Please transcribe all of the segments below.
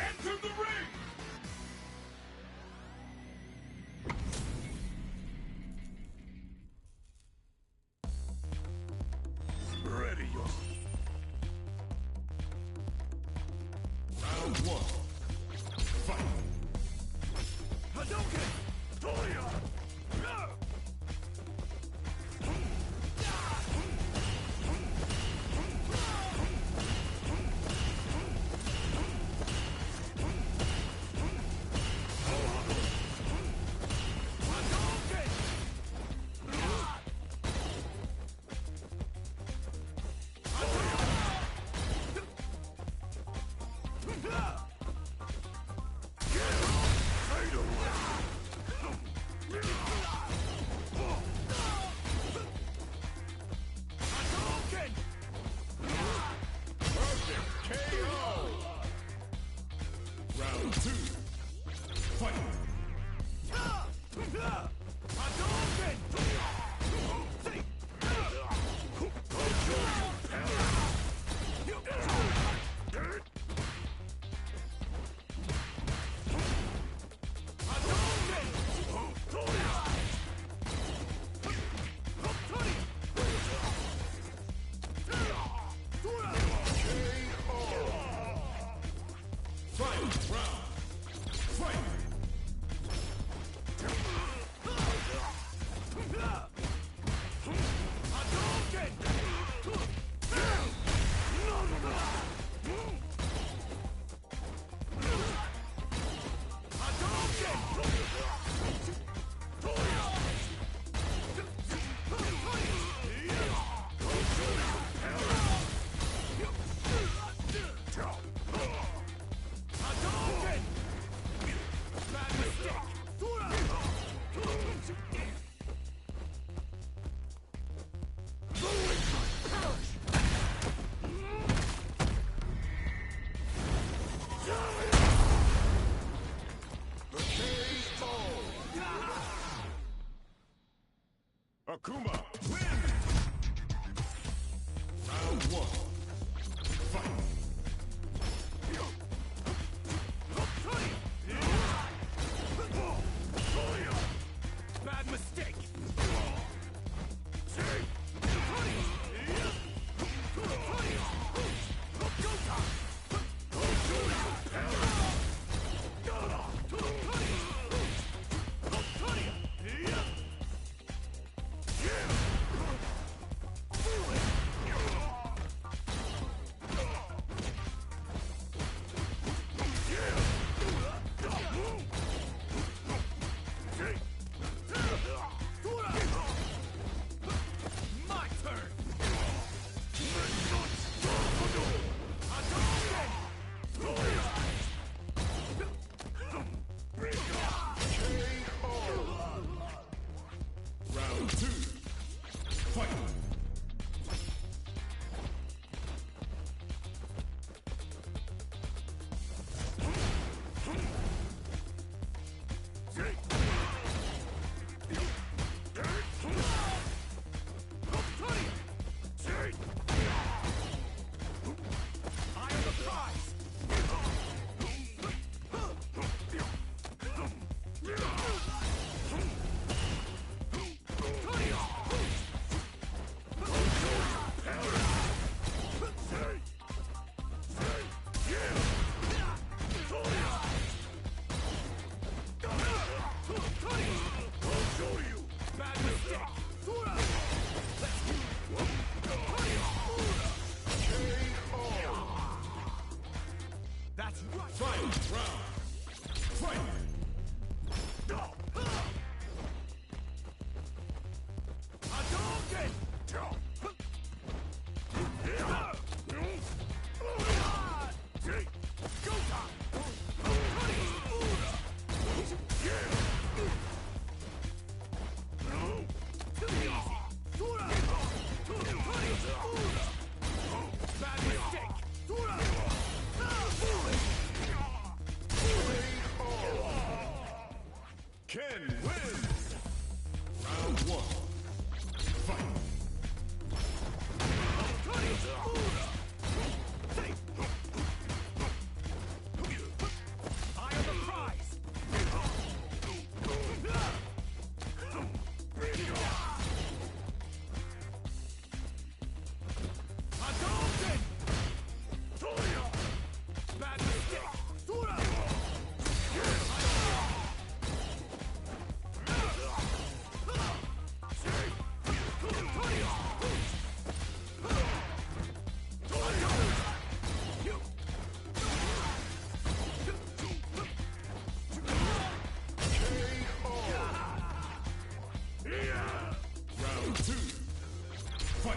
Enter the ring! Ready, yo. Round one. Fight! Hadouken! Toya! Round two. Fight! Akuma wins! Round one. Fight! Bad mistake! Round two. Fight! I am the prize! That's right! Fight! Round! Fight! Hadouken! Go time! Bad mistake! Ken wins! Round one. Fight! Round two. Fight.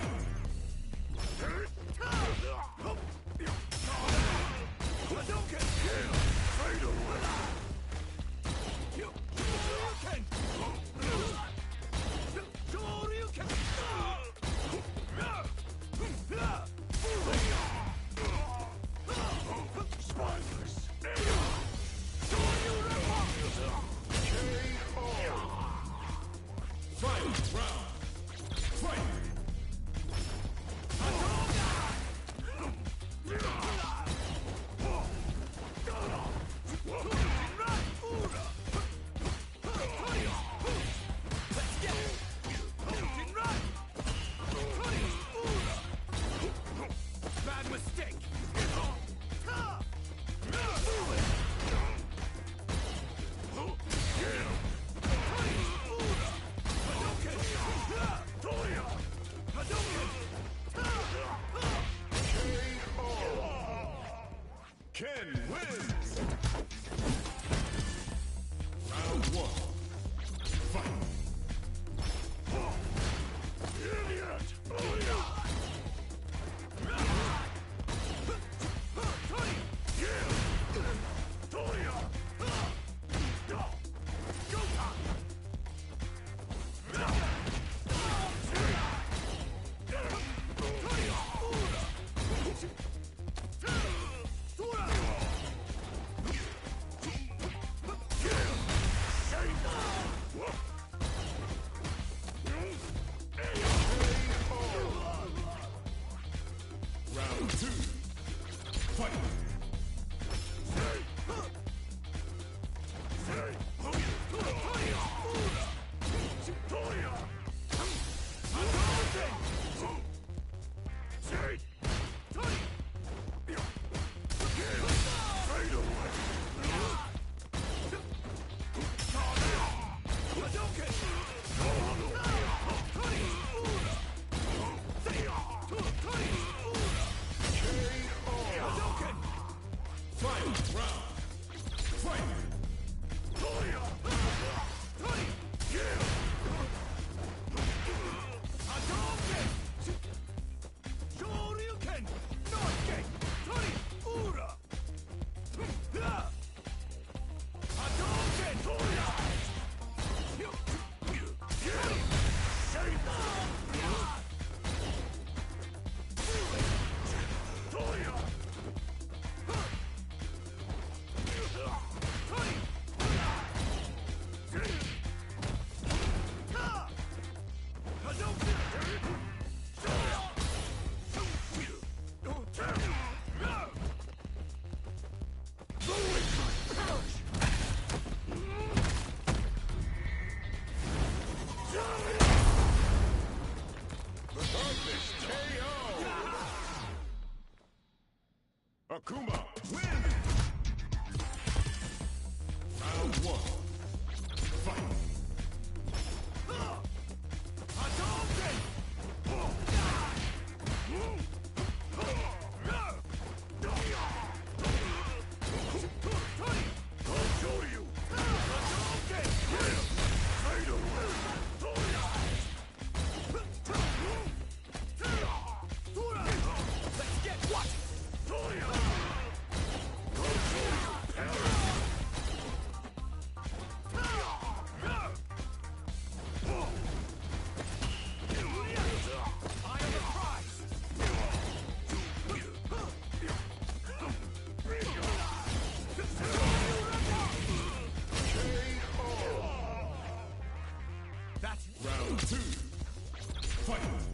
Ken wins! Round one. Fight! Idiot! Round two. Fight! Akuma wins! Round one. Fight! Round two. Fight!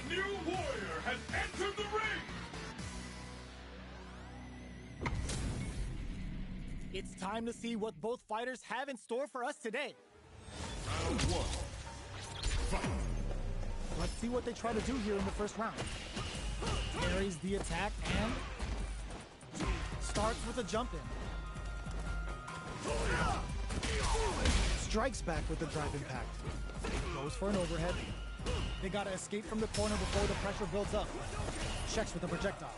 new warrior has entered the ring! It's time to see what both fighters have in store for us today. Round one. Fight! Let's see what they try to do here in the first round. Parries the attack and starts with a jump in. Strikes back with the drive impact. Goes for an overhead. They gotta escape from the corner before the pressure builds up. Checks with a projectile.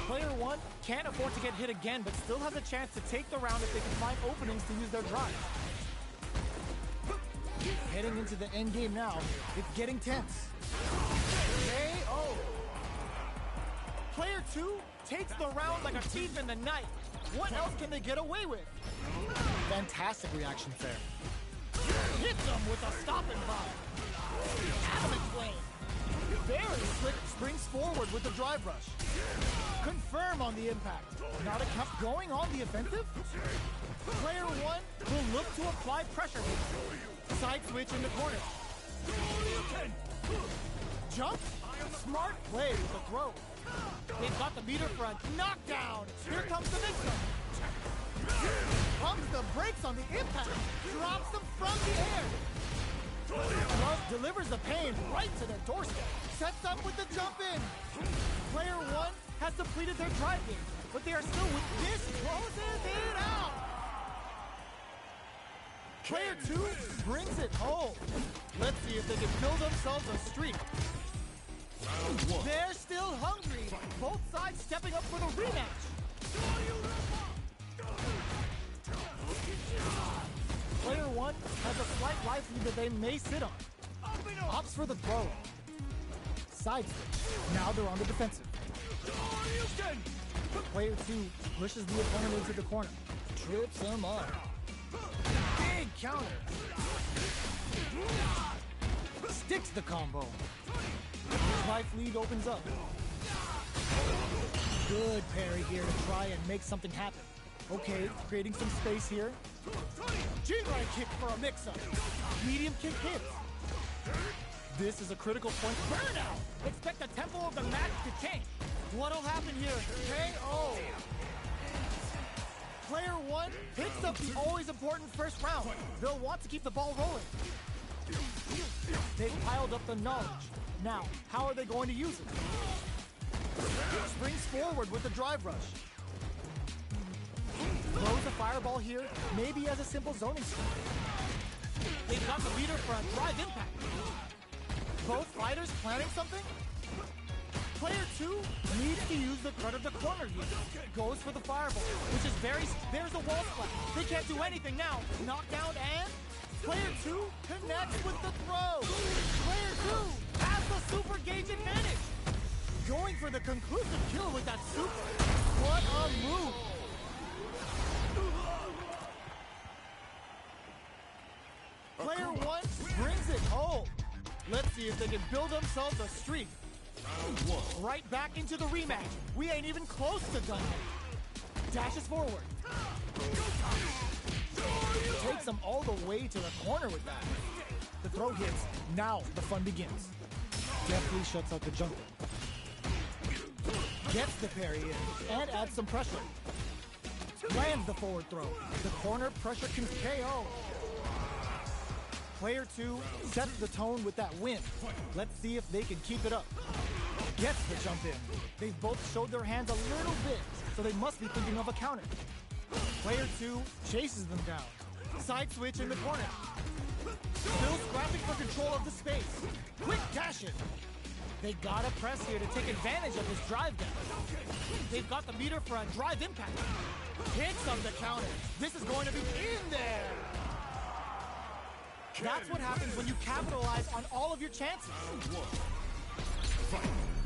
Player one can't afford to get hit again, but still has a chance to take the round if they can find openings to use their drive. Heading into the end game now, it's getting tense. KO. Player two takes the round like a thief in the night. What else can they get away with? Fantastic reaction there. Hits them with a stopping bomb. Adamant flame. Very slick springs forward with the drive rush. Confirm on the impact. Not a count going on the offensive. Player one will look to apply pressure. Side switch in the corner. Jump. Smart play with the throw. They've got the meter front. Knockdown. Here comes the mix-up. Pumps the brakes on the impact. Drops them from the air. Love delivers the pain right to their doorstep. Sets up with the jump in. Player one has depleted their drive game, but they are still with this. Closes it out. Player two brings it home. Let's see if they can build themselves a streak. They're still hungry. Both sides stepping up for the rematch. Player one has a slight life lead that they may sit on. Opts for the throw. Side switch. Now they're on the defensive. Player two pushes the opponent into the corner. Trips him up. Big counter. Sticks the combo. Life lead opens up. Good parry here to try and make something happen. Okay, creating some space here. G-right kick for a mix-up. Medium kick hits. This is a critical point. Burnout! Expect the tempo of the match to change. What'll happen here? KO! Player one picks up the always important first round. They'll want to keep the ball rolling. They've piled up the knowledge. Now, how are they going to use it? Springs forward with the drive rush. Throws a fireball here, maybe as a simple zoning strike. They've got the meter front, drive impact. Both fighters planning something? Player two needs to use the front of the corner here. Goes for the fireball, which is there's a wall splash. They can't do anything now. Knockdown and player two connects with the throw. Player two has the super gauge advantage. Going for the conclusive kill with that super. What a move. Player one brings it home. Let's see if they can build themselves a streak. Right back into the rematch. We ain't even close to done yet. Dashes forward. Takes them all the way to the corner with that. The throw hits. Now the fun begins. Deftly shuts out the jump in. Gets the parry in and adds some pressure. Lands the forward throw. The corner pressure can KO. Player two sets the tone with that win. Let's see if they can keep it up. Gets the jump in. They've both showed their hands a little bit, so they must be thinking of a counter. Player two chases them down. Side switch in the corner. Still scrapping for control of the space. Quick dash in. They gotta press here to take advantage of this drive down. They've got the meter front, drive impact. Hits on the counter. This is going to be in there. That's what happens when you capitalize on all of your chances.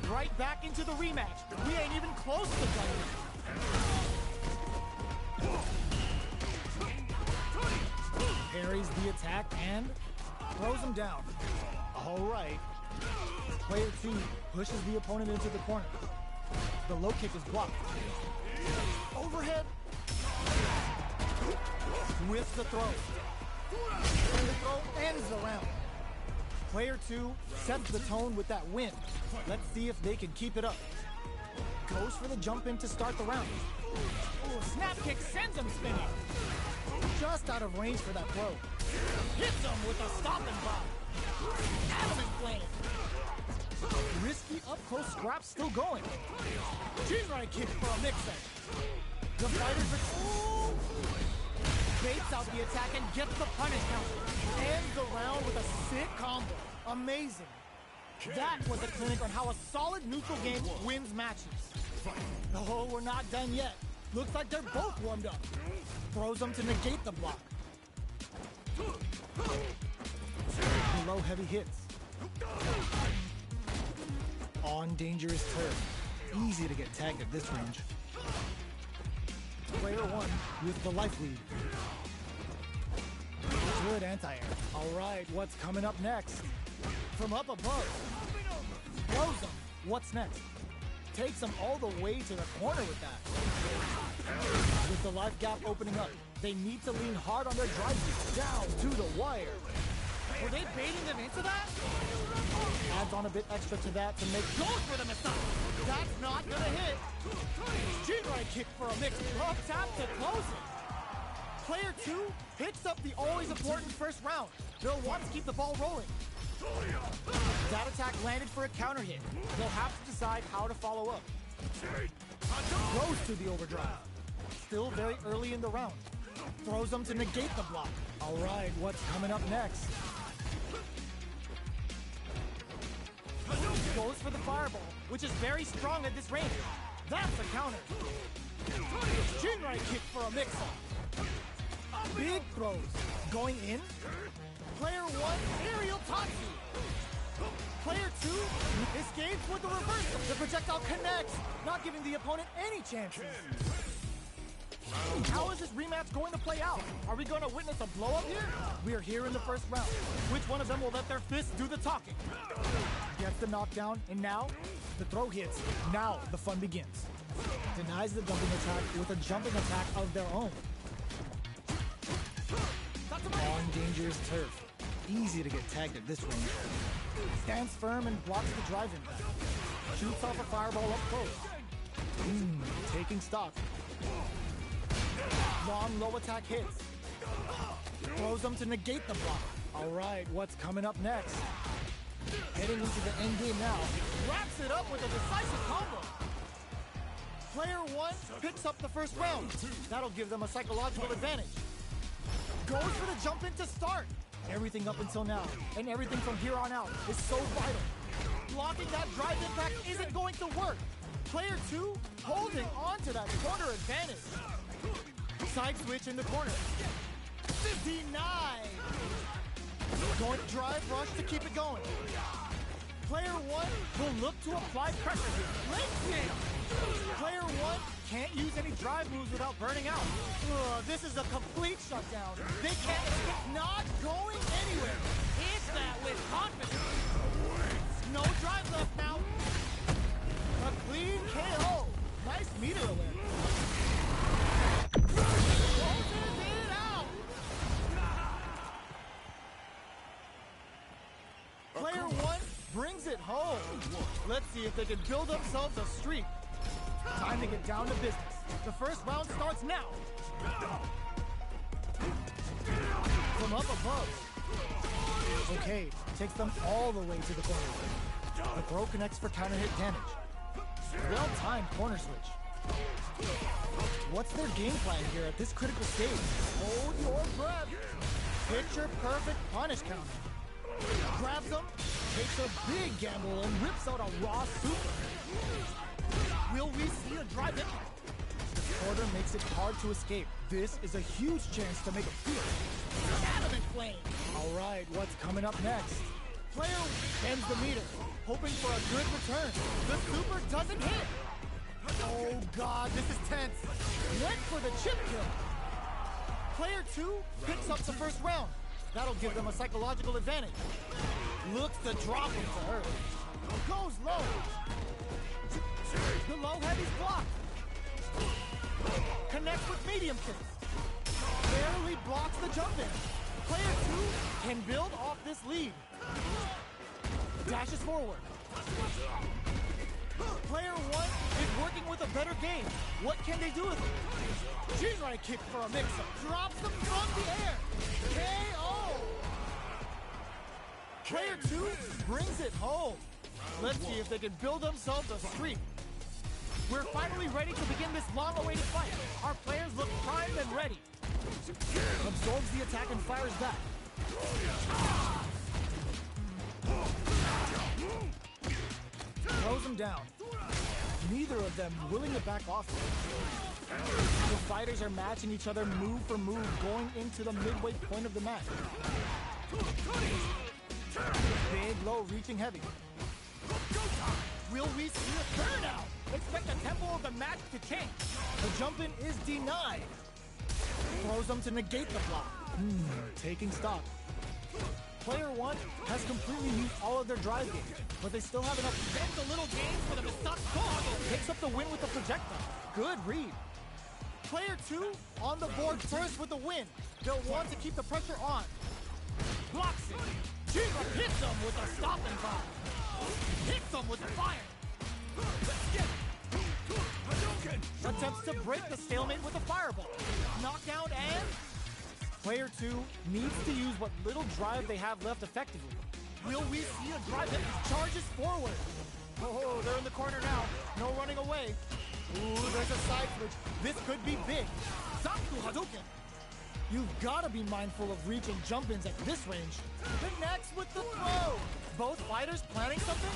Right back into the rematch. We ain't even close to done yet. Parries the attack and throws him down. All right. Player two pushes the opponent into the corner. The low kick is blocked. Overhead. With the throw. And the throw ends the round. Player 2 sets the tone with that win. Let's see if they can keep it up. Goes for the jump in to start the round. Ooh, snap kick sends him spinning. Just out of range for that throw. Hits him with a stopping block. Adamant flame. Risky up-close scrap still going. Jinrai kick for a mix-up. The fighters are... Ooh! Baits out the attack and gets the punish counter. Ends the round with a sick combo. Amazing. That was a clinic on how a solid neutral game wins matches. Oh, we're not done yet. Looks like they're both warmed up. Throws them to negate the block. Low heavy hits. On dangerous turf. Easy to get tagged at this range. Player 1 with the life lead. Good anti-air. Alright, what's coming up next? From up above. Throws him. What's next? Takes him all the way to the corner with that. With the life gap opening up, they need to lean hard on their drive down to the wire. Were they baiting them into that? Adds on a bit extra to that to make goes for the missile. That's not gonna hit. Jinrai kick for a mix. Up tap to close it. Player 2 picks up the always important first round. They'll want to keep the ball rolling. That attack landed for a counter hit. They'll have to decide how to follow up. Goes to the overdrive. Still very early in the round. Throws them to negate the block. Alright, what's coming up next? Goes for the fireball, which is very strong at this range. That's a counter. Jinrai kick for a mix-up. Big throws. Going in. Player 1, aerial Tatsu. Player 2 escapes with the reversal. The projectile connects, not giving the opponent any chances. How is this rematch going to play out? Are we going to witness a blow-up here? We are here in the first round. Which one of them will let their fists do the talking? Gets the knockdown, and now the throw hits. Now the fun begins. Denies the jumping attack with a jumping attack of their own. On dangerous turf. Easy to get tagged at this range. Stands firm and blocks the drive impact. Shoots off a fireball up close. Taking stock. Long low attack hits. Throws them to negate the block. Alright, what's coming up next? Heading into the end game now. Wraps it up with a decisive combo. Player 1 picks up the first round. That'll give them a psychological advantage. Goes for the jump in to start. Everything up until now, and everything from here on out, is so vital. Blocking that drive impact isn't going to work. Player 2 holding on to that corner advantage. Side switch in the corner. Denied. Going to drive rush to keep it going. Player 1 will look to apply pressure here. Leg jam. Player 1 can't use any drive moves without burning out. This is a complete shutdown. They can't escape. Not going anywhere. Hit that with confidence. No drive left now. A clean KO. Nice meter alert. Closes it out. Player 1 brings it home. Let's see if they can build themselves a streak. Time to get down to business. The first round starts now. From up above. Okay, takes them all the way to the corner. The throw connects for counter hit damage. Well-timed corner switch. What's their game plan here at this critical stage? Hold your breath. Picture perfect punish counter. Grabs them, takes a big gamble, and rips out a raw super. Will we see a drive impact? The quarter makes it hard to escape. This is a huge chance to make a field. Adamant flame. Alright, what's coming up next? Player bends the meter, hoping for a good return. The super doesn't hit. Oh god, this is tense. Went for the chip kill. Player 2 picks up the first round. That'll give them a psychological advantage. Looks to drop him to earth. Goes low. The low heavy's blocked. Connects with medium kicks. Barely blocks the jump in. Player 2 can build off this lead. dashes forward. Player 1 is working with a better game. What can they do with it? Jinrai kick for a mix-up. Drops them from the air. KO! Player 2 brings it home. Let's see if they can build themselves a streak. We're finally ready to begin this long-awaited fight. Our players look primed and ready. Absorbs the attack and fires back. Throws him down. Neither of them willing to back off. The fighters are matching each other move for move going into the midway point of the match. Big, low, reaching heavy. Will we see a burnout? Expect the tempo of the match to change. The jump-in is denied. Throws them to negate the block. Taking stock. Player 1 has completely used all of their drive gauge, but they still have enough. Bends a little game for the Misaki. Picks up the win with the projectile. Good read. Player 2 on the board first with the win. They'll want to keep the pressure on. Blocks it. Jinrai hits him with a stop and bomb. Hits him with the fire. Attempts to break the stalemate with a fireball. Knockdown and... Player 2 needs to use what little drive they have left effectively. Will we see a drive that charges forward? Oh, they're in the corner now. No running away. Ooh, there's a side switch. This could be big. Zanku Hadouken. You've got to be mindful of reaching jump-ins at this range. Connects with the throw. Both fighters planning something?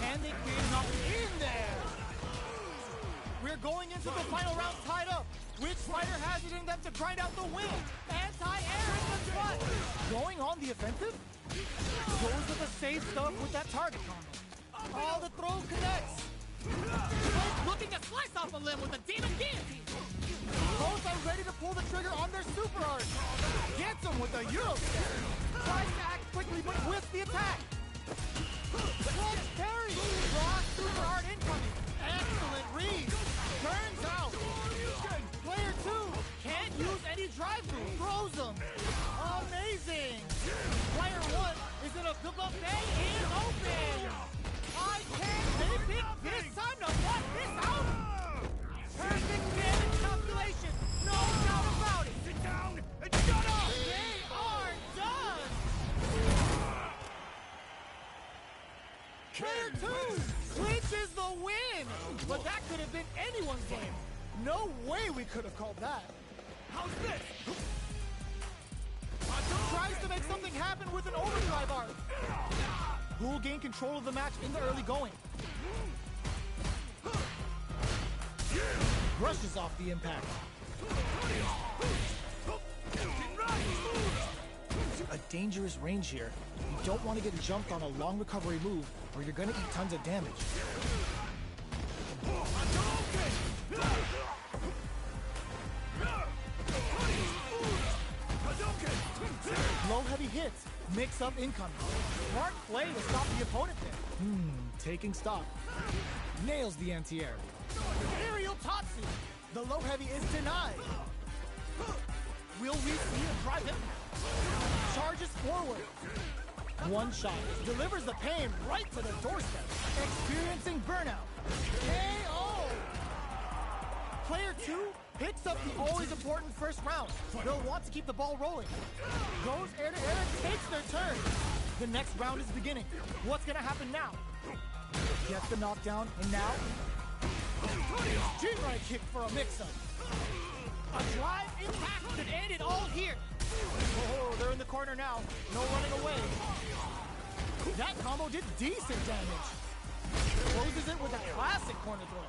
Can they create an opportunity in there? We're going into the final round tied up. Which fighter has it in them to grind out the win? Anti-air in the spot. Going on the offensive? Goes with the safe stuff with that target combo. All the throw connects. Both looking to slice off a limb with a demon guillotine. Both are ready to pull the trigger on their super art. Gets him with a Euro step. Tries to act quickly but whiffs the attack. Clutch carry. Raw super art incoming. Excellent read. Turns out. Player 2 can't use any drive move. Throws him. Amazing. Player 1 is in a good buffet is open. I can't make it this time to watch this out. Perfect damage calculation. No doubt about it. Sit down and shut up! They are done. Player 2 clinches the win. But that could have been anyone's game. No way we could have called that. How's this? Tries to make something happen with an overdrive art. Who will gain control of the match in the early going? Brushes off the impact. A dangerous range here. You don't want to get jumped on a long recovery move, or you're going to eat tons of damage. Low heavy hits, mix up incoming. Smart play to stop the opponent there. Taking stock. Nails the anti-air. Aerial Tatsu. The low heavy is denied. Will we see a drive impact? Charges forward. One shot. Delivers the pain right to the doorstep. Experiencing burnout. KO! Player 2 picks up the always important first round. They'll want to keep the ball rolling. Goes air to air and takes their turn. The next round is beginning. What's gonna happen now? Gets the knockdown, and now? Jinrai kick for a mix-up. A drive impact could end it all here. Oh, they're in the corner now. No running away. That combo did decent damage. Closes it with a classic corner throw.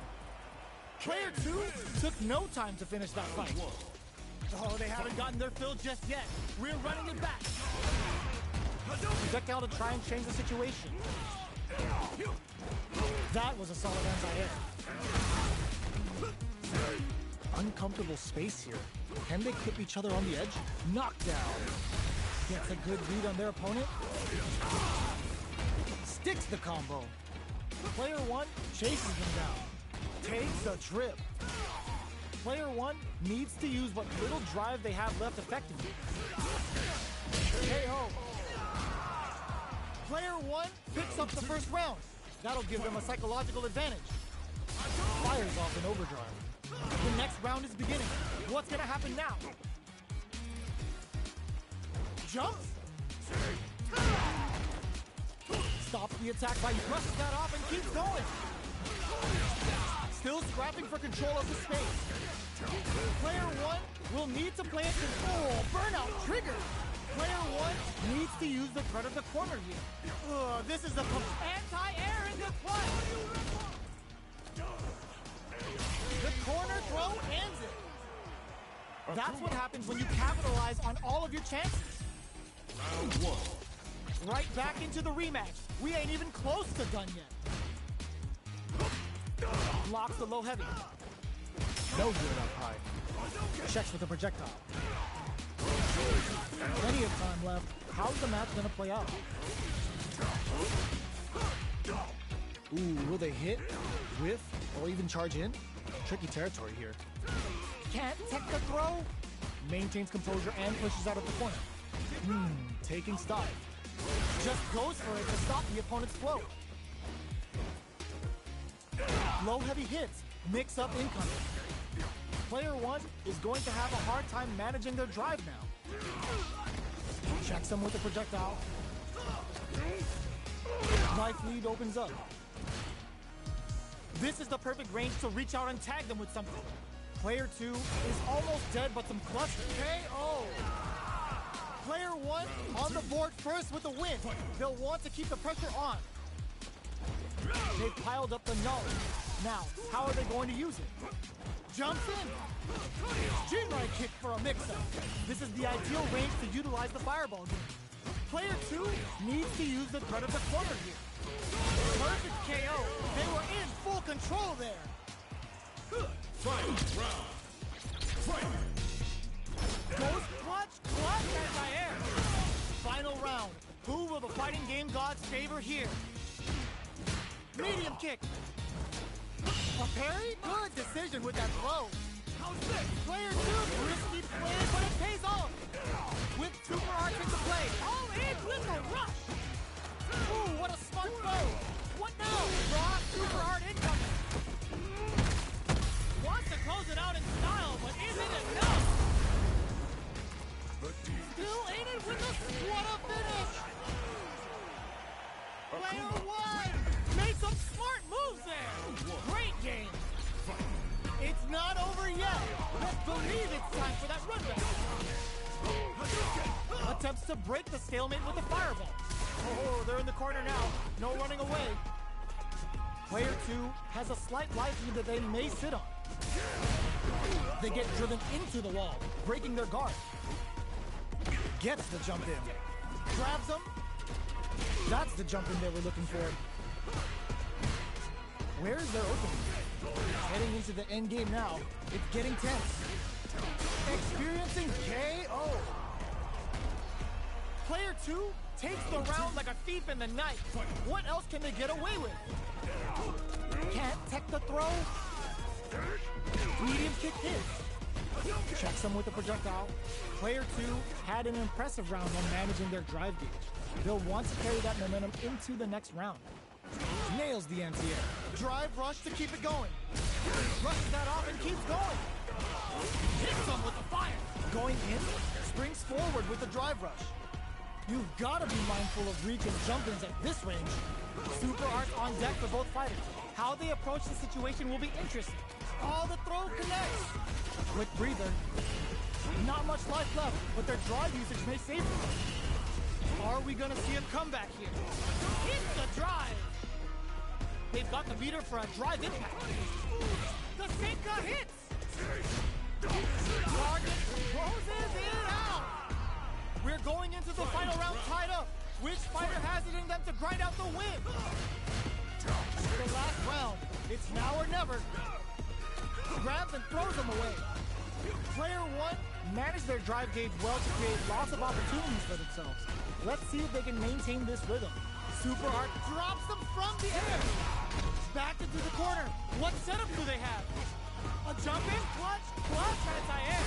Player 2 took no time to finish that fight. Oh, they haven't gotten their fill just yet. We're running it back. Projectile to try and change the situation. That was a solid anti-air. Uncomfortable space here. Can they clip each other on the edge? Knockdown. Gets a good read on their opponent. Sticks the combo. Player 1 chases them down. Takes a trip. Player 1 needs to use what little drive they have left effectively. KO. Player 1 picks up the first round. That'll give them a psychological advantage. Fires off in overdrive. The next round is beginning. What's gonna happen now? Jumps? Stops the attack by brushes that off and keeps going. Still scrapping for control of the space. Player 1 will need to plant control. Burnout triggered. Player 1 needs to use the threat of the corner here. This is the anti-air in the clutch. The corner throw ends it. That's what happens when you capitalize on all of your chances. Round 1. Right back into the rematch. We ain't even close to done yet. Blocks the low heavy. No good up high. Checks with the projectile. Plenty of time left. How's the match gonna play out? Ooh, will they hit, whiff, or even charge in? Tricky territory here. Can't tech the throw. Maintains composure and pushes out of the corner. Taking stock. Just goes for it to stop the opponent's flow. Low heavy hits, mix up incoming. Player 1 is going to have a hard time managing their drive now. Checks them with the projectile. Life lead opens up. This is the perfect range to reach out and tag them with something. Player 2 is almost dead, but some cluster KO. Player 1 on the board first with the win. They'll want to keep the pressure on. They've piled up the knowledge. Now, how are they going to use it? Jumps in. Jinrai kick for a mix-up. This is the ideal range to utilize the fireball game. Player 2 needs to use the threat of the corner here. Perfect KO. They were in full control there. Fight round. Fight. Goes clutch anti-air. Final round. Who will the fighting game gods favor here? Medium kick. A parry? Good decision with that throw. Player 2, risky play, but it pays off. With super arts into play. All in with a rush. Ooh, what a smart throw. What now? Raw super art incoming. Wants to close it out in style, but isn't enough. Still in it with a what finish. Player 1 made some smart moves there. Great game. It's not over yet. Let's believe it's time for that run back. Attempts to break the stalemate with the fireball. Oh, they're in the corner now. No running away. Player 2 has a slight life lead that they may sit on. They get driven into the wall, breaking their guard. Gets the jump in. Grabs them. That's the jump in they were looking for. Where's their opening? Heading into the end game now. It's getting tense. Experiencing KO. Player 2 takes the round like a thief in the night. What else can they get away with? Can't tech the throw. Medium kick hits. Checks them with the projectile. Player 2 had an impressive round on managing their drive gauge. They'll want to carry that momentum into the next round. Nails the anti-air. Drive rush to keep it going. Rushes that off and keeps going. Hits them with the fire. Going in, springs forward with the drive rush. You've got to be mindful of reach and jump-ins at this range. Super arts on deck for both fighters. How they approach the situation will be interesting. Oh, the throw connects. Quick breather. Not much life left, but their drive usage may save them. Are we going to see a comeback here? Hit the drive. They've got the meter for a drive impact. The Senka hits. Target closes it out. We're going into the final round tied up. Which fighter has it in them to grind out the win? The last round. It's now or never. Grabs and throws them away. Player 1 managed their drive gauge well to create lots of opportunities for themselves. Let's see if they can maintain this rhythm. Super Art drops them from the air. Back into the corner. What setup do they have? A jump in, clutch anti-air.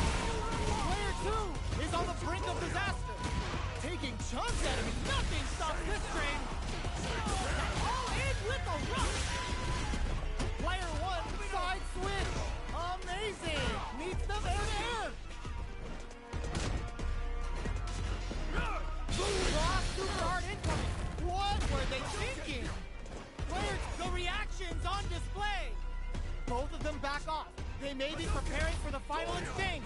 Player 2 is on the brink of disaster. Taking taking chunks out of me. Nothing stops this train. All in with the rush. Player one, side switch. Amazing. Meets them air to air. Lost super hard incoming. What were they thinking? Players, the reactions on display. Both of them back off. They may be preparing for the final exchange.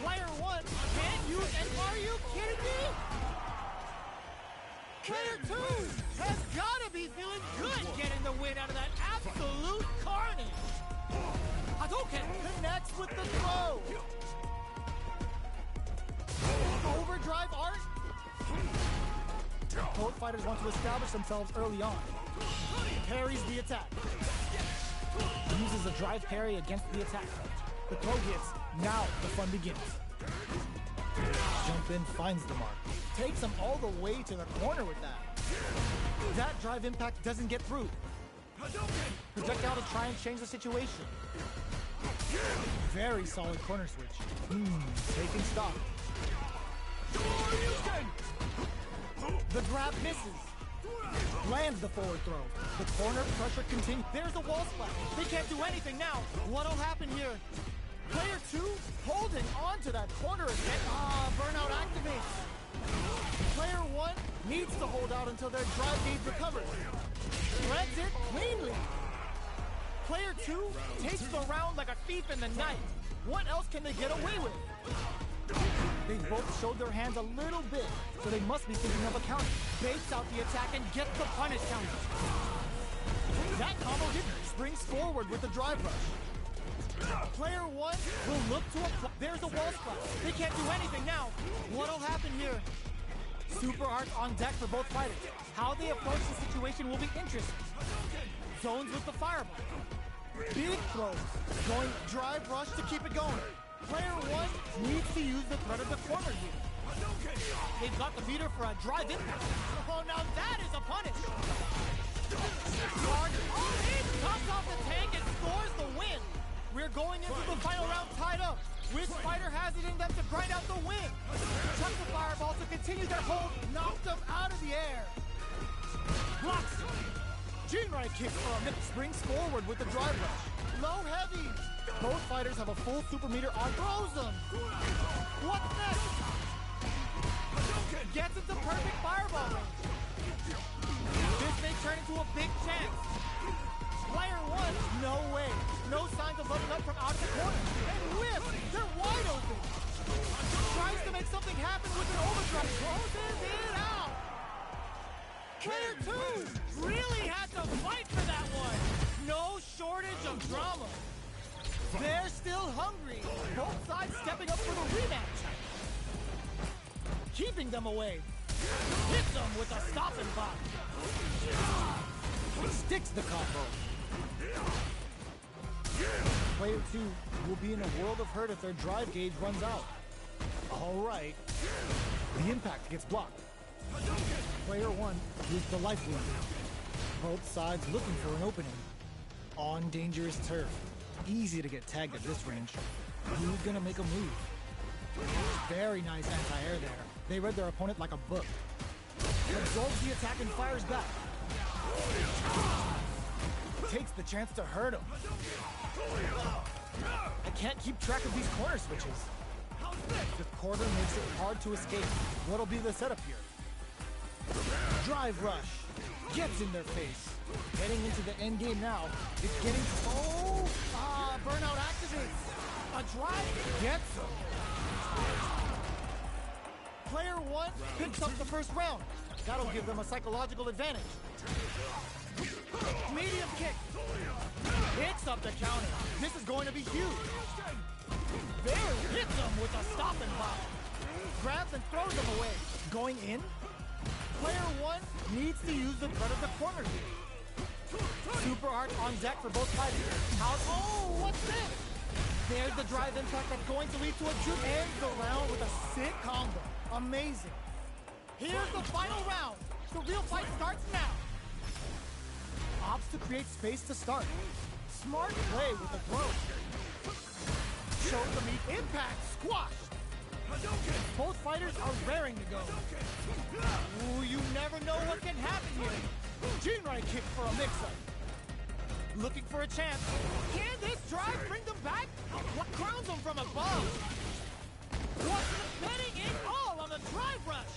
Player one can't use, and are you kidding me? Player two has gotta be feeling good getting the win out of that absolute carnage. Hadouken connects with the throw. Overdrive art. Both fighters want to establish themselves early on. Parries the attack. Uses a drive parry against the attack. The throw hits. Now the fun begins. Jump in, finds the mark. Takes him all the way to the corner with that. That drive impact doesn't get through. Projectile to try and change the situation. Very solid corner switch. Taking stock. The grab misses. Lands the forward throw. The corner pressure continues. There's a wall splash. They can't do anything now. What'll happen here? Player two holding on to that corner again. Burnout activates. Player one needs to hold out until their drive gauge recovers. Threads it cleanly. Player two takes the round like a thief in the night. What else can they get away with? They both showed their hands a little bit, so they must be thinking of a counter. Baits out the attack and gets the punish counter. That combo hit springs forward with the drive rush. Player one will look to apply. There's a wall splash. They can't do anything now. What'll happen here? Super art on deck for both fighters. How they approach the situation will be interesting. Zones with the fireball. Big throws. Going drive rush to keep it going. Player one needs to use the threat of the corner here. They've got the meter for a drive impact. Oh, now that is a punish. Charge in, comes off the tank and scores the win. We're going into the final round tied up. Which fighter has it in them to grind out the win? Chuck the fireball to continue their hold. Knocked them out of the air. Blocks it. Jinrai kicks for a minute. Springs forward with the drive rush. Low heavy. Both fighters have a full super meter on. Throws them. What's next? Gets into perfect fireball range. This may turn into a big chance. Player one, no way. No signs of loading up from out of the corner. And whip, they're wide open. Tries to make something happen with an overdrive. Closes it out. Player two really had to fight for that one. No shortage of drama. They're still hungry. Both sides stepping up for the rematch. Keeping them away. Hits them with a stopping block. Sticks the combo. Player two will be in a world of hurt if their drive gauge runs out. All right. The impact gets blocked. Player one used the life wound. Both sides looking for an opening. On dangerous turf. Easy to get tagged at this range. Who's gonna make a move? Very nice anti-air there. They read their opponent like a book. Absorbs the attack and fires back. Takes the chance to hurt him. I can't keep track of these corner switches. The corner makes it hard to escape. What'll be the setup here? Drive rush. Gets in their face. Heading into the end game now. It's getting... burnout activates. A drive gets him. Player one picks up the first round. That'll give them a psychological advantage. Medium kick. Picks up the counter. This is going to be huge. There hits them with a stopping block. Grabs and throws them away. Going in. Player one needs to use the threat of the corner here. Super art on deck for both fighters. What's this? There's the drive impact that's going to lead to a juke. Ends the round with a sick combo. Amazing. Here's the final round. The real fight starts now. Opts to create space to start. Smart play with the throw. Shows the meat. Impact squashed. Both fighters are raring to go. Ooh, you never know what can happen here. Jinrai kick for a mix-up. Looking for a chance. Can this drive bring them back? What crowns them from above? What's betting it all on the drive rush?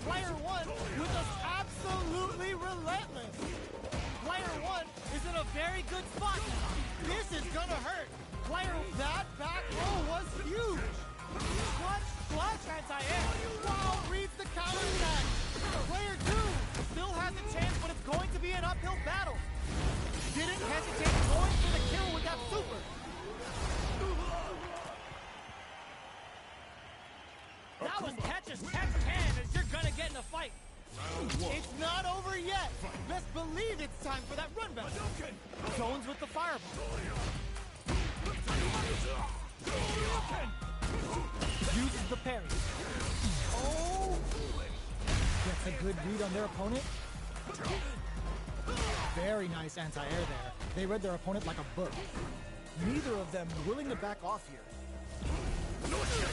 Player 1 with us absolutely relentless. Player 1 is in a very good spot now. This is gonna hurt. That back roll was huge. Clutch anti-air. Wow, reads the counter attack. Player 2 still has a chance, but it's going to be an uphill battle. Didn't hesitate going for the kill with that super. That was catch as can as you're gonna get in a fight. It's not over yet. Best believe it's time for that run back. Zones with the fireball. Uses the parry. Oh! Gets a good read on their opponent. Very nice anti-air there. They read their opponent like a book. Neither of them willing to back off here.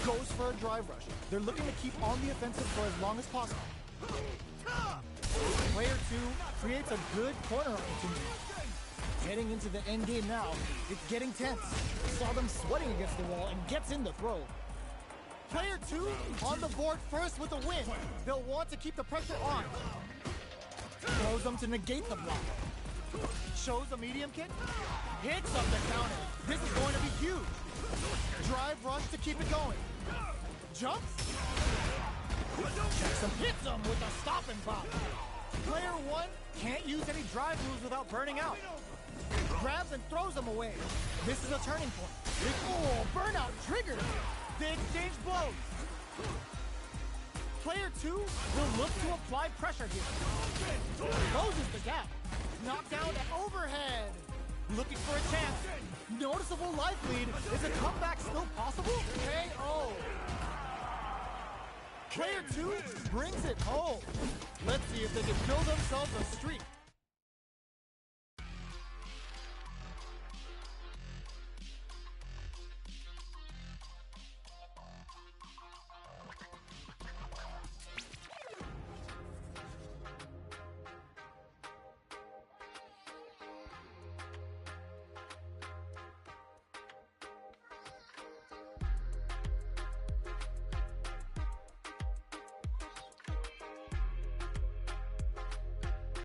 Goes for a drive rush. They're looking to keep on the offensive for as long as possible. Player 2 creates a good corner opportunity. Heading into the end game now, it's getting tense. Saw them sweating against the wall and gets in the throw. Player 2 on the board first with a win. They'll want to keep the pressure on. Throws them to negate the block. Shows a medium kick. Hits up the counter. This is going to be huge. Drive rush to keep it going. Jumps. Hits him with a stop and pop. Player 1 can't use any drive moves without burning out. Grabs and throws him away. This is a turning point. Oh, burnout triggered. They exchange blows. Player 2 will look to apply pressure here. Closes the gap. Knockdown and overhead. Looking for a chance. Noticeable life lead. Is a comeback still possible? KO. Player 2 brings it home. Let's see if they can build themselves a streak.